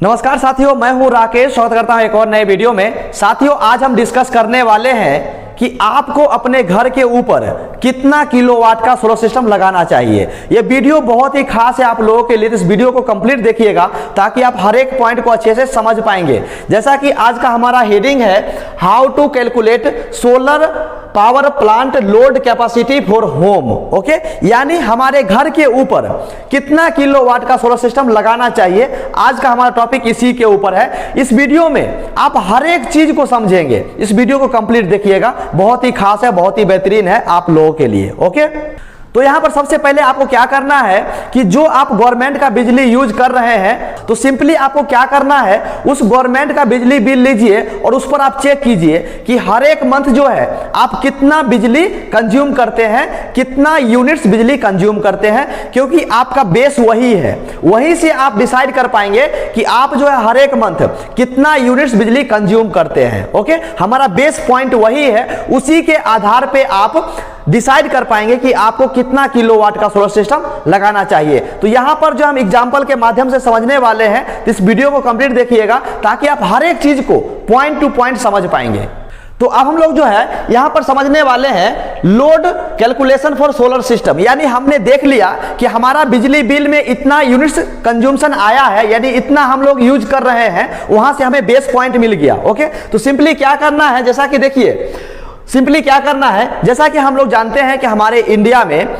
नमस्कार साथियों, मैं हूं राकेश। स्वागत करता हूं एक और नए वीडियो में। साथियों, आज हम डिस्कस करने वाले हैं कि आपको अपने घर के ऊपर कितना किलोवाट का सोलर सिस्टम लगाना चाहिए। यह वीडियो बहुत ही खास है आप लोगों के लिए। इस वीडियो को कंप्लीट देखिएगा ताकि आप हर एक पॉइंट को अच्छे से समझ पाएंगे। जैसा कि आज का हमारा हेडिंग है, how to calculate solar power plant load capacity for home. Okay, यानी हमारे घर के ऊपर कितना किलोवाट का सोलर सिस्टम लगाना चाहिए। आज का हमारा टॉपिक इसी के ऊपर है। इस वीडियो में आप हर एक चीज को समझेंगे। इस वीडियो को कंप्लीट देखिएगा, बहुत ही खास है, बहुत ही बेहतरीन है आप लोगों के लिए। ओके, तो यहां पर सबसे पहले आपको क्या करना है कि जो आप गवर्नमेंट का बिजली यूज कर रहे हैं, तो सिंपली आपको क्या करना है, उस गवर्नमेंट का बिजली बिल लीजिए और उस पर आप चेक कीजिए कि हर एक मंथ जो है आप कितना बिजली कंज्यूम करते हैं, कितना यूनिट्स बिजली कंज्यूम करते हैं। क्योंकि आपका बेस वही है, वहीं से आप डिसाइड कर पाएंगे कि आप जो है हर एक मंथ कितना यूनिट्स बिजली कंज्यूम करते हैं। ओके, हमारा बेस पॉइंट वही है, उसी के आधार पे आप डिसाइड कर पाएंगे कि आपको कितना किलोवाट का सोलर सिस्टम लगाना चाहिए। तो यहां पर जो हम एग्जांपल के माध्यम से समझने वाले हैं, तो इस वीडियो को कंप्लीट देखिएगा ताकि आप हर एक चीज को पॉइंट टू पॉइंट समझ पाएंगे। तो अब हम लोग जो है यहां पर समझने वाले हैं load calculation for solar system. यानी हमने देख लिया कि हमारा बिजली बिल में इतना यूनिट्स कंज्यूमशन आया है, यानी इतना हम लोग यूज कर रहे हैं, वहां से हमें बेस पॉइंट मिल गया। ओके, तो सिंपली क्या करना है, जैसा कि देखिए सिंपली क्या करना है, जैसा कि हम लोग जानते हैं कि हमारे इंडिया में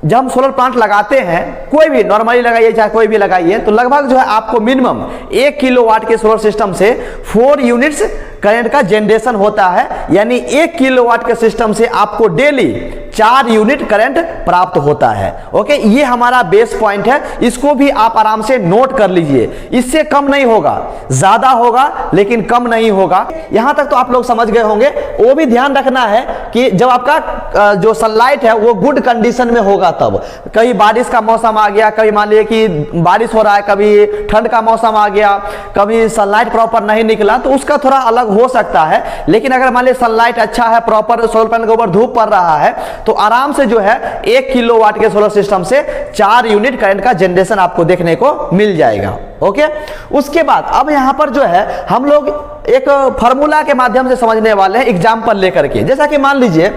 जब हम सोलर प्लांट लगाते हैं, कोई भी नॉर्मली लगाइए चाहे कोई भी लगाइए, तो लगभग जो है आपको मिनिमम 1 किलोवाट के सोलर सिस्टम से 4 यूनिट्स करंट का जनरेशन होता है। यानी 1 किलोवाट के सिस्टम से आपको डेली 4 यूनिट करंट प्राप्त होता है। ओके, ये हमारा बेस पॉइंट है, इसको भी आप आराम से नोट कर लीजिए। इससे कम नहीं होगा, ज्यादा होगा लेकिन कम नहीं होगा। यहां तक तो आप लोग समझ गए होंगे। वो भी ध्यान रखना है कि जब आपका जो सनलाइट है वो गुड कंडीशन में होगा, तब कभी बारिश का मौसम आ गया, कभी मान लीजिए कि बारिश हो रहा है, कभी ठंड का मौसम आ गया, कभी सनलाइट प्रॉपर नहीं निकला, तो उसका थोड़ा अलग हो सकता है। लेकिन अगर मान लीजिए सनलाइट अच्छा है, प्रॉपर सोलर पैनल के ऊपर धूप पड़ रहा है, तो आराम से जो है 1 किलोवाट के सोलर सिस्टम से 4 यूनिट करंट का जनरेशन आपको देखने को मिल जाएगा। ओके, उसके बाद अब यहां पर जो है हम लोग एक फार्मूला के माध्यम से समझने वाले हैं, एग्जांपल लेकर के। जैसा कि मान लीजिए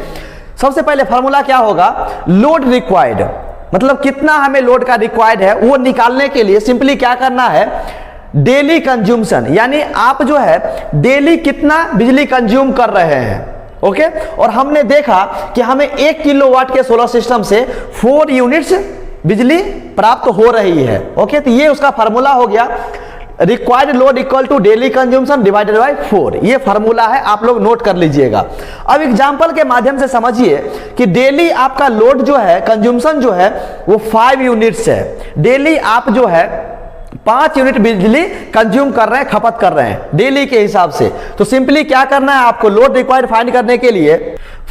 सबसे पहले फार्मूला क्या होगा, लोड रिक्वायर्ड, मतलब कितना हमें लोड का रिक्वायर्ड है वो निकालने के लिए सिंपली क्या करना है, डेली कंज्यूमशन, यानी आप जो है डेली कितना बिजली कंज्यूम कर रहे हैं। ओके, और हमने देखा कि हमें 1 किलोवाट के सोलर सिस्टम से 4 यूनिट्स बिजली प्राप्त हो रही है। ओके, तो ये उसका फार्मूला हो गया, required load equal to daily consumption divided by 4। ये फार्मूला है, आप लोग नोट कर लीजिएगा। अब एग्जांपल के माध्यम से समझिए कि डेली आपका लोड जो है, कंज्यूमशन जो है वो 5 यूनिट्स है। डेली आप जो है 5 यूनिट बिजली कंज्यूम कर रहे हैं, खपत कर रहे हैं डेली के हिसाब से। तो सिंपली क्या करना है, आपको लोड रिक्वायर्ड फाइंड करने के लिए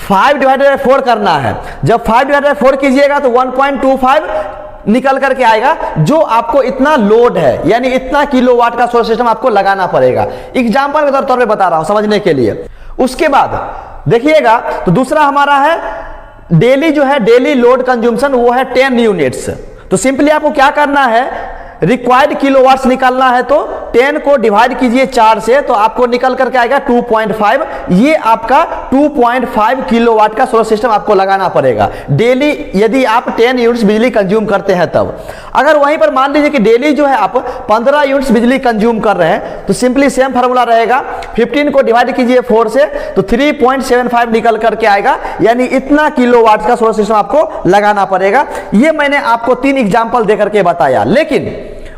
5 डिवाइडेड बाय 4 करना है। जब 5 डिवाइडेड बाय 4 कीजिएगा तो 1.25 निकल करके आएगा, जो आपको इतना लोड है, यानी इतना किलोवाट का सोलर सिस्टम आपको लगाना पड़ेगा। एग्जांपल के तौर पे बता रहा हूं समझने के लिए। उसके बाद देखिएगा, तो दूसरा हमारा है डेली जो है डेली लोड कंज्यूमशन, वो है 10 यूनिट्स। तो सिंपली आपको क्या करना है, रिक्वायर्ड किलोवाट्स निकालना है, तो 10 को डिवाइड कीजिए 4 से, तो आपको निकल करके आएगा 2.5। ये आपका 2.5 किलोवाट का सोलर सिस्टम आपको लगाना पड़ेगा डेली, यदि आप 10 यूनिट्स बिजली कंज्यूम करते हैं तब। अगर वहीं पर मान लीजिए कि डेली जो है आप 15 यूनिट्स बिजली कंज्यूम कर रहे हैं, तो सिंपली सेम फार्मूला रहेगा, 15 को डिवाइड कीजिए 4 से, तो 3.75 निकल करके आएगा। यानी इतना किलोवाट का सोलर सिस्टम आपको लगाना पड़ेगा। ये मैंने आपको 3 एग्जाम्पल देकर के बताया। लेकिन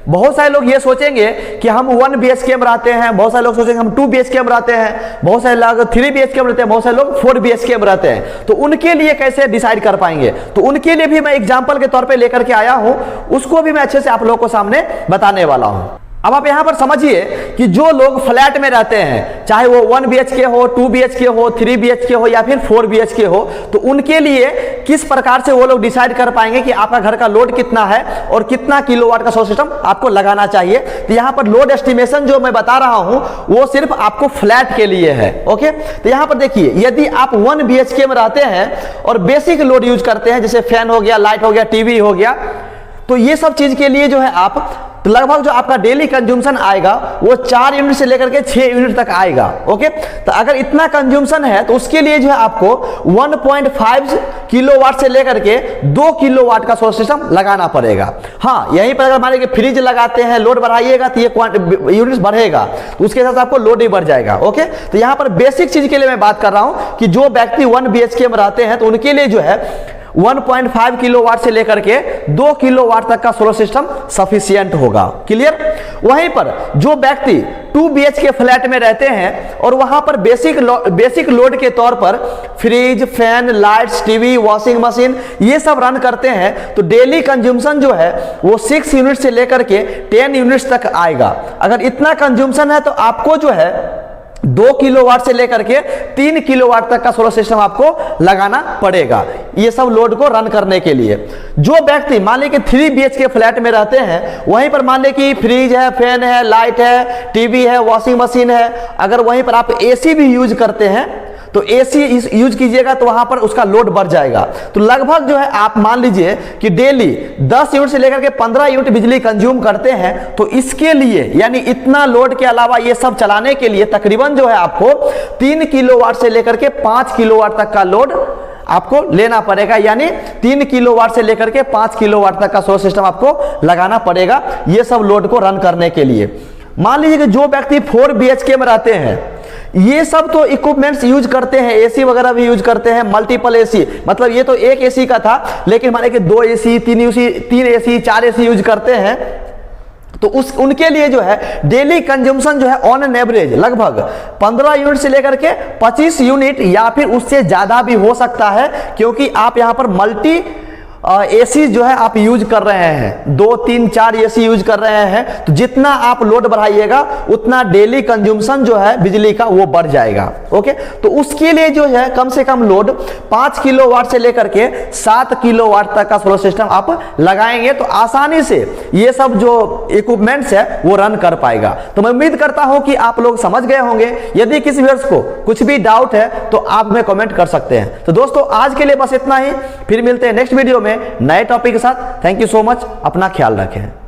बहुत सारे लोग ये सोचेंगे कि हम 1 BHK में रहते हैं, बहुत सारे लोग सोचेंगे हम 2 BHK में रहते हैं, बहुत सारे लोग 3 BHK में रहते हैं, बहुत सारे लोग 4 BHK में रहते हैं। तो उनके लिए कैसे डिसाइड कर पाएंगे, तो उनके लिए भी मैं एग्जांपल के तौर पे लेकर के आया हूं, उसको भी मैं अच्छे से आप लोगों को सामने बताने वाला हूं। अब आप यहां पर समझिए कि जो लोग फ्लैट में रहते हैं, चाहे वो 1 BHK हो, 2 BHK हो, 3 BHK हो या फिर 4 BHK हो, तो उनके लिए किस प्रकार से वो लोग डिसाइड कर पाएंगे कि आपका घर का लोड कितना है और कितना किलोवाट का सोलर सिस्टम आपको लगाना चाहिए। तो यहां पर लोड एस्टिमेशन जो मैं बता रहा हूं वो सिर्फ आपको फ्लैट के लिए है। ओके, तो यहां पर देखिए, यदि आप 1 BHK में रहते हैं और बेसिक लोड यूज करते हैं, जैसे फैन हो गया, लाइट हो गया, टीवी हो गया, तो ये सब चीज के लिए जो है आप तो लगभग जो आपका डेली कंज्यूमशन आएगा वो 4 यूनिट से लेकर के 6 यूनिट तक आएगा। ओके, तो अगर इतना कंज्यूमशन है तो उसके लिए जो है आपको 1.5 किलोवाट से लेकर के 2 किलोवाट का सोलर सिस्टम लगाना पड़ेगा। हाँ, यहीं पर अगर मान लीजिए फ्रिज लगाते हैं, लोड बढ़ाइएगा तो ये यूनिट बढ़ेगा, तो उसके साथ आपको लोड ही बढ़ जाएगा। ओके, तो यहां पर बेसिक चीज के लिए मैं बात कर रहा हूं कि जो व्यक्ति 1 BHK में रहते हैं तो उनके लिए जो है 1.5 किलोवाट से लेकर के 2 किलोवाट तक का सोलर सिस्टम सफिशिएंट होगा। क्लियर? वहीं पर जो व्यक्ति 2 BHK फ्लैट में रहते हैं और वहां पर बेसिक लोड के तौर पर fridge, fan, lights, TV, washing machine ये सब रन करते हैं तो डेली कंज्यूमशन जो है वो 6 यूनिट से लेकर के 10 यूनिट्स तक आएगा। अगर इतना कंज्यूमशन है तो आपको जो है 2 किलोवाट से लेकर के 3 किलोवाट तक का सोलर सिस्टम आपको लगाना पड़ेगा ये सब लोड को रन करने के लिए। जो व्यक्ति मान लीजिए कि 3 BHK फ्लैट में रहते हैं, वहीं पर मान लीजिए कि फ्रिज है, फैन है, लाइट है, टीवी है, वॉशिंग मशीन है, अगर वहीं पर आप एसी भी यूज करते हैं तो एसी यूज कीजिएगा तो वहां पर उसका लोड बढ़ जाएगा। तो लगभग जो है आप मान लीजिए कि डेली 10 यूनिट से लेकर के 15 यूनिट बिजली कंज्यूम करते हैं, तो इसके लिए यानी इतना लोड के अलावा ये सब चलाने के लिए तकरीबन जो है आपको 3 किलोवाट से लेकर के 5 किलोवाट तक का लोड आपको लेना पड़ेगा, यानी 3 किलोवाट से लेकर के 5 किलोवाट तक का सोलर सिस्टम आपको लगाना पड़ेगा ये सब लोड को रन करने के लिए। मान लीजिए कि जो व्यक्ति 4 BHK में रहते हैं, ये सब तो इक्विपमेंट्स यूज करते हैं, एसी वगैरह भी यूज करते हैं, मल्टीपल एसी, मतलब ये तो एक एसी का था, लेकिन माने कि 2 एसी, 3 एसी, 4 एसी यूज करते हैं, तो उनके लिए जो है डेली कंज्यूमशन जो है ऑन एन एवरेज लगभग 15 यूनिट से लेकर के 25 यूनिट या फिर उससे ज्यादा भी हो सकता है, क्योंकि आप यहां पर मल्टी एसी जो है आप यूज कर रहे हैं, 2, 3, 4 एसी यूज कर रहे हैं, तो जितना आप लोड बढ़ाइएगा उतना डेली कंज्यूमशन जो है बिजली का वो बढ़ जाएगा। ओके, तो उसके लिए जो है कम से कम लोड 5 किलोवाट से लेकर के 7 किलोवाट तक का सोलर सिस्टम आप लगाएंगे तो आसानी से ये सब जो इक्विपमेंट्स है वो रन कर पाएगा। तो मैं उम्मीद करता हूं कि आप लोग समझ गए होंगे। यदि किसी व्यूअर्स को कुछ भी डाउट है तो आप में कमेंट कर सकते हैं। तो दोस्तों आज के लिए बस इतना ही, फिर मिलते हैं नेक्स्ट वीडियो में नए टॉपिक के साथ। थैंक यू सो मच, अपना ख्याल रखें।